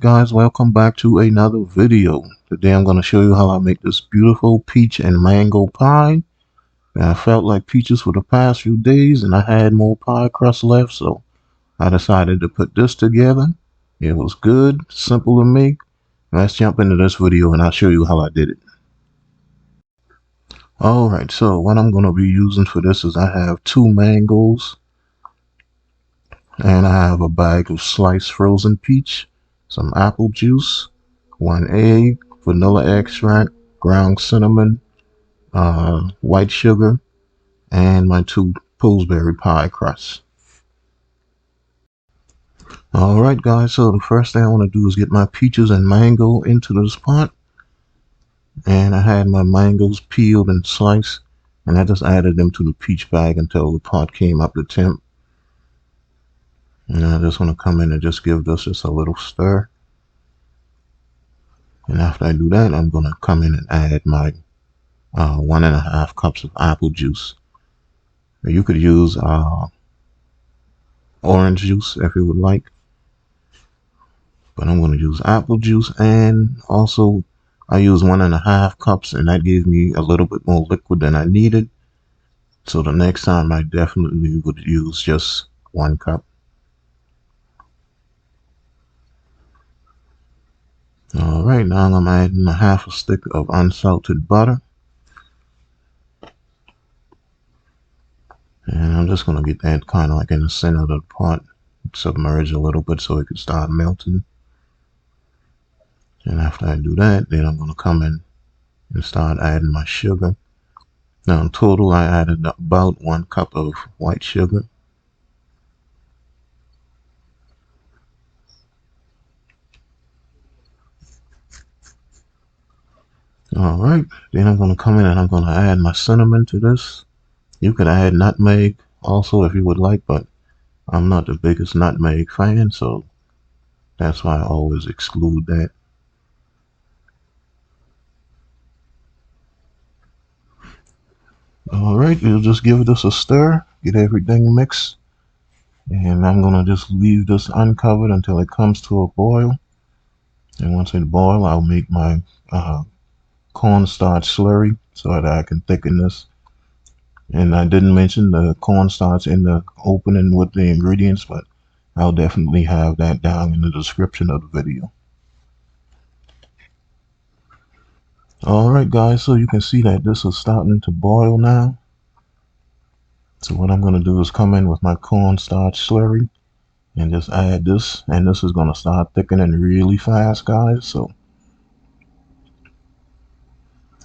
guys, welcome back to another video. Today I'm going to show you how I make this beautiful peach and mango pie. And I felt like peaches for the past few days and I had more pie crust left, so I decided to put this together. It was good, simple to make. Let's jump into this video and I'll show you how I did it. Alright, so what I'm going to be using for this is I have 2 mangoes and I have a bag of sliced frozen peach, some apple juice, 1 egg, vanilla extract, ground cinnamon, white sugar, and my 2 Pillsbury pie crusts. Alright guys, so the first thing I want to do is get my peaches and mango into this pot. And I had my mangoes peeled and sliced, and I just added them to the peach bag until the pot came up to temp. And I just want to come in and just give this just a little stir. And after I do that, I'm going to come in and add my 1.5 cups of apple juice. You could use orange juice if you would like, but I'm going to use apple juice. And also I use 1.5 cups, and that gave me a little bit more liquid than I needed. So the next time I definitely would use just 1 cup. Alright, now I'm adding 1/2 stick of unsalted butter. And I'm just going to get that kind of like in the center of the pot, submerge a little bit so it can start melting. And after I do that, then I'm going to come in and start adding my sugar. Now in total, I added about 1 cup of white sugar. Alright, then I'm going to come in and I'm going to add my cinnamon to this. You could add nutmeg also if you would like, but I'm not the biggest nutmeg fan, so that's why I always exclude that. Alright, you'll just give this a stir, get everything mixed, and I'm going to just leave this uncovered until it comes to a boil. And once it boils, I'll make my cornstarch slurry so that I can thicken this. And I didn't mention the cornstarch in the opening with the ingredients, but I'll definitely have that down in the description of the video. Alright guys, so you can see that this is starting to boil now. So what I'm going to do is come in with my cornstarch slurry and just add this, and this is going to start thickening really fast, guys. So,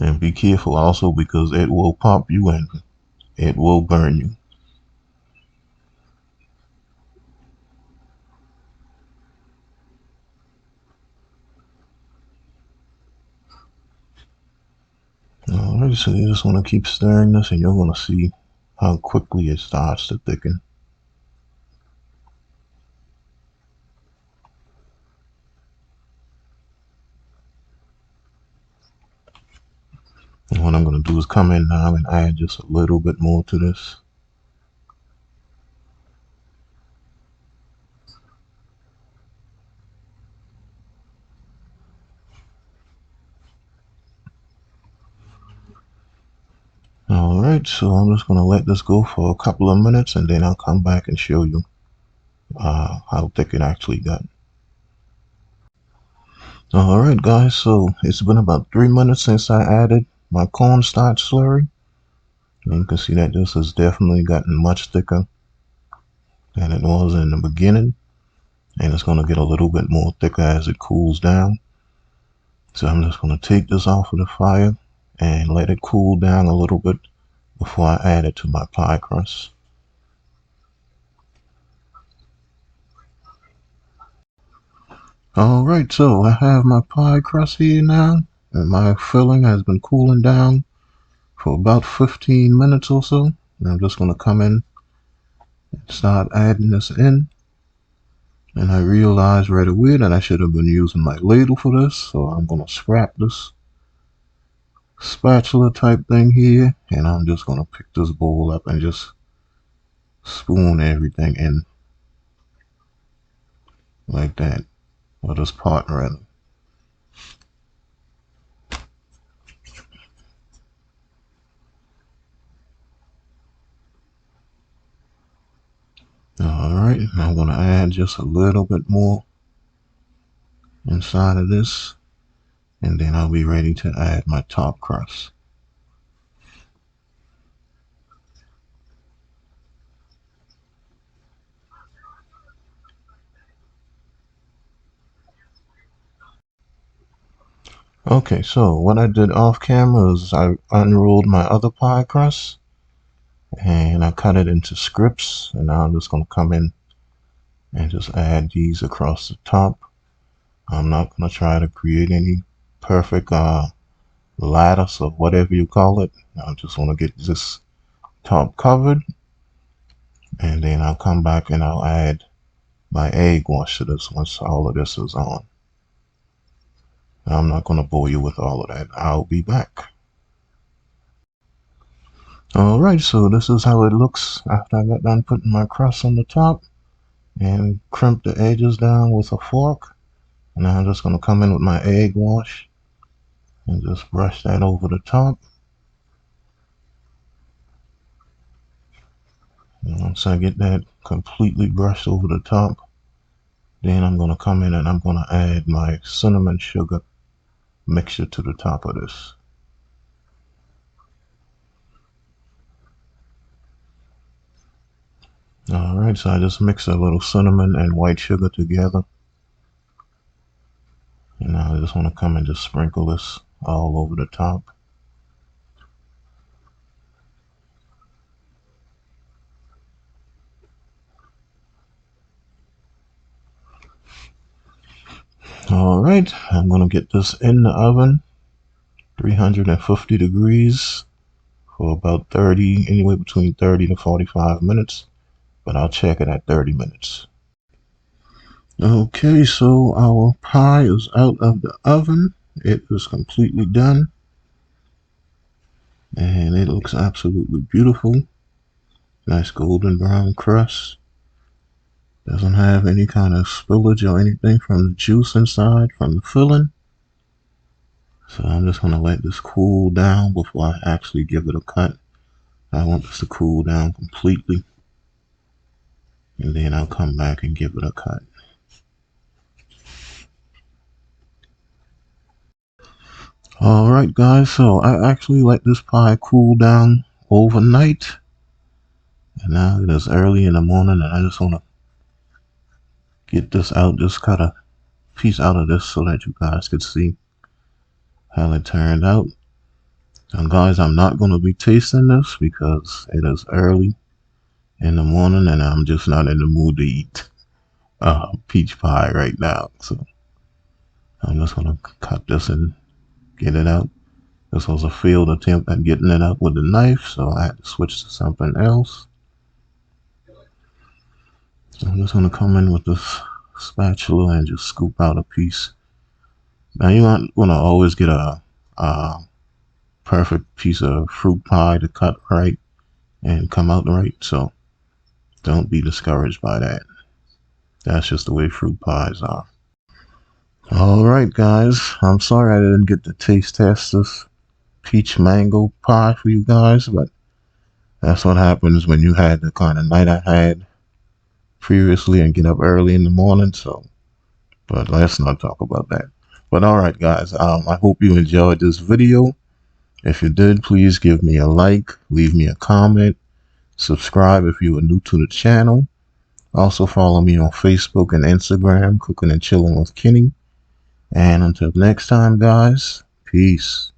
and be careful also because it will pop you and it will burn you. Alright, so you just want to keep stirring this and you're going to see how quickly it starts to thicken. And what I'm going to do is come in now and add just a little bit more to this. Alright, so I'm just going to let this go for a couple of minutes and then I'll come back and show you how thick it actually got. Alright guys, so it's been about 3 minutes since I added my cornstarch slurry. And you can see that this has definitely gotten much thicker than it was in the beginning. And it's going to get a little bit more thicker as it cools down. So I'm just going to take this off of the fire and let it cool down a little bit before I add it to my pie crust. Alright, so I have my pie crust here now, and my filling has been cooling down for about 15 minutes or so. And I'm just going to come in and start adding this in. And I realized right away that I should have been using my ladle for this, so I'm going to scrap this spatula type thing here, and I'm just going to pick this bowl up and just spoon everything in like that. or this part rather. Alright, I'm going to add just a little bit more inside of this, and then I'll be ready to add my top crust. Okay, so what I did off camera is I unrolled my other pie crust and I cut it into strips, and now I'm just going to come in and just add these across the top. I'm not going to try to create any perfect lattice or whatever you call it. I just want to get this top covered, and then I'll come back and I'll add my egg wash to this once all of this is on. I'm not going to bore you with all of that. I'll be back. Alright, so this is how it looks after I got done putting my crust on the top and crimp the edges down with a fork. And now I'm just going to come in with my egg wash and just brush that over the top. And once I get that completely brushed over the top, then I'm going to come in and I'm going to add my cinnamon sugar mixture to the top of this. Alright, so I just mix a little cinnamon and white sugar together. And now I just want to come and just sprinkle this all over the top. Alright, I'm going to get this in the oven, 350 degrees for about 30, anywhere between 30 to 45 minutes. But I'll check it at 30 minutes. Okay, so our pie is out of the oven. It is completely done. And it looks absolutely beautiful. Nice golden brown crust. Doesn't have any kind of spillage or anything from the juice inside, from the filling. So I'm just going to let this cool down before I actually give it a cut. I want this to cool down completely. And then I'll come back and give it a cut. Alright guys, so I actually let this pie cool down overnight. And now it is early in the morning and I just want to get this out, just cut a piece out of this so that you guys could see how it turned out. And guys, I'm not going to be tasting this because it is early in the morning and I'm just not in the mood to eat peach pie right now. So I'm just going to cut this and get it out. This was a failed attempt at getting it out with a knife, so I had to switch to something else. I'm just going to come in with this spatula and just scoop out a piece. Now you want to always get a perfect piece of fruit pie to cut right and come out right, so don't be discouraged by that. That's just the way fruit pies are. Alright guys, I'm sorry I didn't get to taste test this peach mango pie for you guys, but that's what happens when you had the kind of night I had previously and get up early in the morning. So, but let's not talk about that. But alright guys, I hope you enjoyed this video. If you did, please give me a like, leave me a comment, subscribe if you are new to the channel. Also follow me on Facebook and Instagram, Cooking and Chilling with Kenny. And until next time guys, peace.